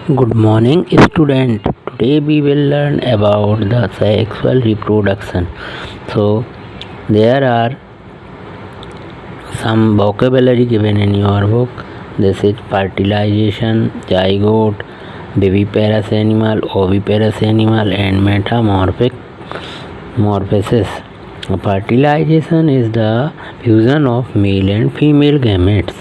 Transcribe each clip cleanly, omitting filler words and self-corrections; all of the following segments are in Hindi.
Good morning, student. Today we will learn about the sexual reproduction. So, there are some vocabulary given in your book. This is fertilization, zygote, viviparous animal, oviparous animal, and metamorphosis. Fertilization is the fusion of male and female gametes.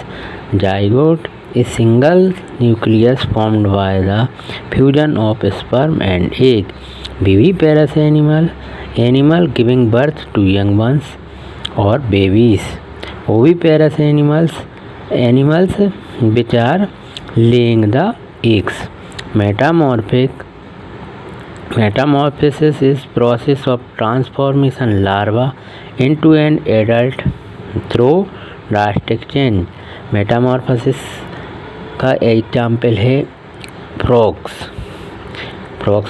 Zygote is single nucleus formed by the fusion of sperm and egg. Viviparous animal giving birth to young ones or babies. Oviparous animals which are laying the eggs. Metamorphosis is process of transformation larva into an adult through drastic change. Metamorphosis का एग्जाम्पल है फ्रॉग्स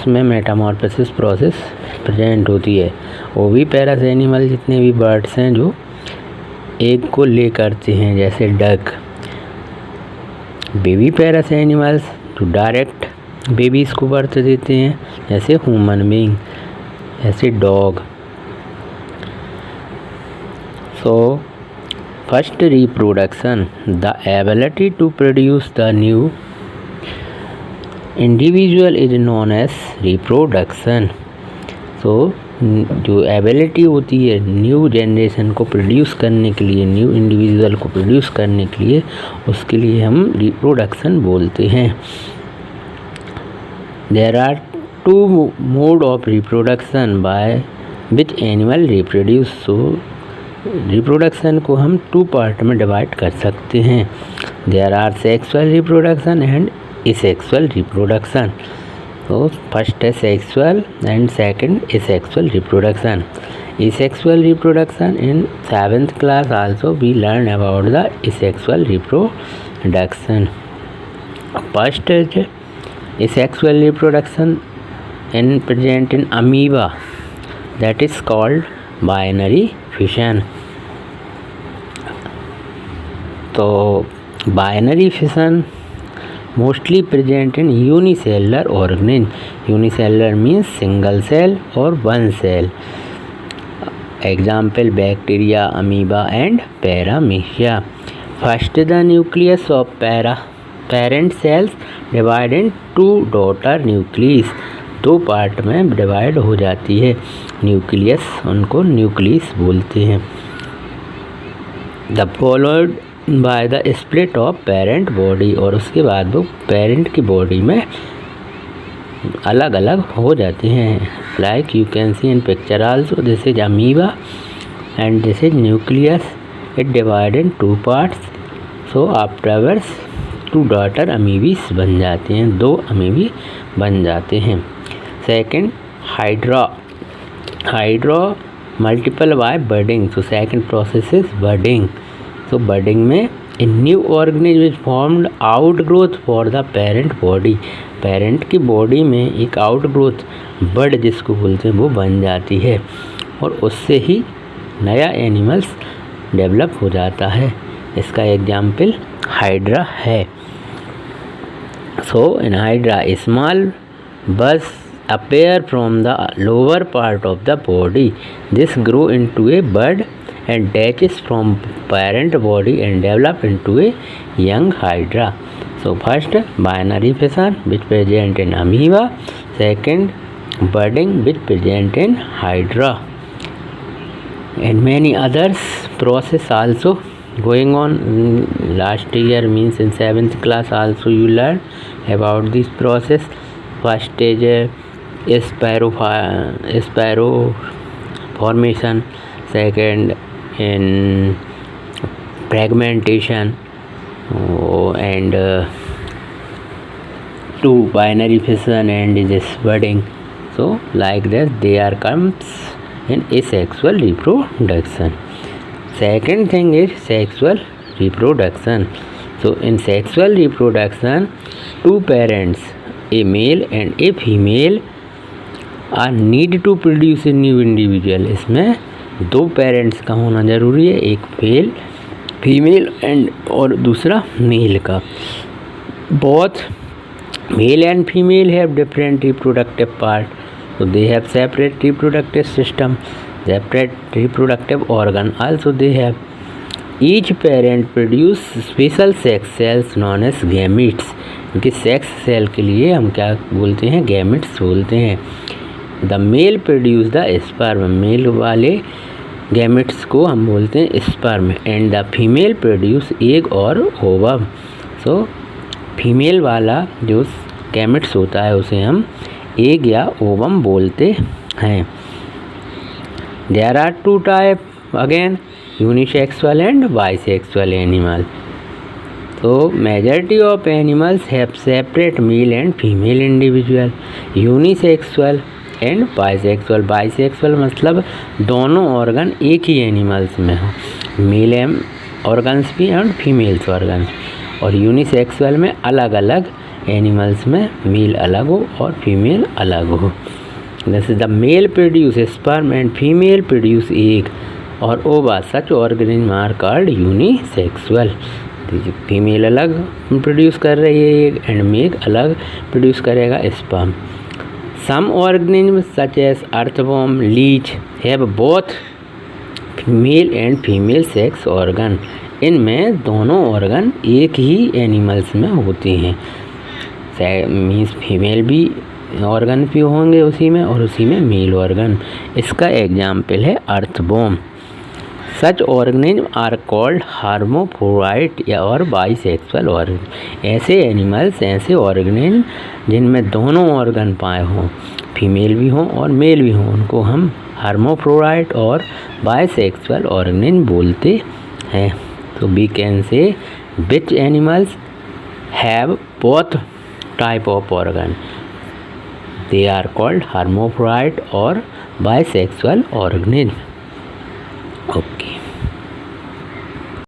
में मेटामॉर्फोसिस प्रोसेस प्रेजेंट होती है। ओविपेरस एनिमल जितने भी बर्ड्स हैं जो एग को ले करते हैं जैसे डक। बेबीपेरस एनिमल्स जो डायरेक्ट बेबीज़ को बर्थ देते हैं जैसे ह्यूमन बीइंग, जैसे dog. First, reproduction, the ability to produce the new individual is known as reproduction. जो एबिलिटी होती है न्यू जनरेशन को प्रोड्यूस करने के लिए, न्यू इंडिविजुअल को प्रोड्यूस करने के लिए, उसके लिए हम रिप्रोडक्शन बोलते हैं। There are two mode of reproduction by which animal reproduce. Reproduction को हम टू पार्ट में डिवाइड कर सकते हैं। There are sexual reproduction and asexual reproduction. तो फर्स्ट है sexual and second asexual reproduction. Asexual reproduction in 7th class also we learn about the asexual reproduction. First is asexual reproduction present in amoeba, that is called binary fission. तो binary fission mostly present in unicellular organism. Unicellular means single cell और one cell. Example bacteria, amoeba and paramecia. First the nucleus of parent cells divide in 2 daughter nucleus. 2 part में डिवाइड हो जाती है न्यूक्लियस, उनको न्यूक्लियस बोलते हैं। The followed by the split of parent body, और उसके बाद वो पेरेंट की बॉडी में अलग अलग हो जाते हैं। Like you can see in picture also, this is amoeba and this is nucleus. It divide in 2 parts. So afterwards 2 daughter amoebae बन जाते हैं, 2 अमीबी बन जाते हैं। Second hydra multiple by budding. So second process is budding. तो बर्डिंग में a new organism is formed outgrowth for the parent body. Parent की बॉडी में एक आउटग्रोथ बर्ड जिसको बोलते हैं वो बन जाती है, और उससे ही नया एनिमल्स डेवलप हो जाता है। इसका एग्जाम्पल हाइड्रा है। सो इन हाइड्रा स्मॉल बस appear from the lower part of the body. This grow into a bud and detaches from parent body and develop into a young hydra. So first binary fission which present in amoeba, second budding which present in hydra, and many others process also going on. Last year means in 7th class also you learn about this process. First stage spore formation, second in fragmentation and 2 binary fission and this budding. So like this they are comes in asexual reproduction. Second thing is sexual reproduction. So in sexual reproduction 2 parents, a male and a female, are need to produce a new individual. इसमें 2 पेरेंट्स का होना ज़रूरी है, एक फीमेल एंड और दूसरा मेल का। Both Male and female have different reproductive part, so they have separate reproductive system, separate reproductive organ. Also they have each parent produce special sex cells known as gametes, क्योंकि सेक्स सेल के लिए हम क्या बोलते हैं, गैमेट्स बोलते हैं. The male produce the sperm, male वाले गैमेट्स को हम बोलते हैं sperm. And the female produce egg और ओवम. सो फीमेल वाला जो गैमेट्स होता है उसे हम एग या ओवम बोलते हैं. There are two type again, unisexual and bisexual animal. तो majority of animals have separate male and female individual. Unisexual and bisexual, bisexual मतलब दोनों ऑर्गन एक ही एनिमल्स में हो, मेल ऑर्गन्स भी एंड फीमेल्स ऑर्गन्स. और यूनिसेक्सुअल में अलग अलग एनिमल्स में मेल अलग हो और फीमेल अलग हो. जैसे the male produce sperm and female produce egg और ova. Such organism are called unisexual. Female अलग प्रोड्यूस कर रही है एग एंड मेल अलग प्रोड्यूस करेगा sperm. Some organism such as earthworm, leech have both male and female sex organ. इनमें दोनों ऑर्गन एक ही एनिमल्स में होते हैं, मीन्स फीमेल भी ऑर्गन भी होंगे उसी में और उसी में मेल ऑर्गन. इसका एग्जाम्पल है earthworm. Such organism are called hermaphrodite या और बाइसेक्सुअल ऑर्गन. ऐसे एनिमल्स, ऐसे ऑर्गेनिज्म जिनमें दोनों ऑर्गन पाए हों, फीमेल भी हों और मेल भी हों, उनको हम हार्मोफ्रोडाइट और बाइसेक्सुअल ऑर्गेनिज्म बोलते हैं. तो we can say which animals have both type of organ, they are called hermaphrodite or bisexual organism. Okay.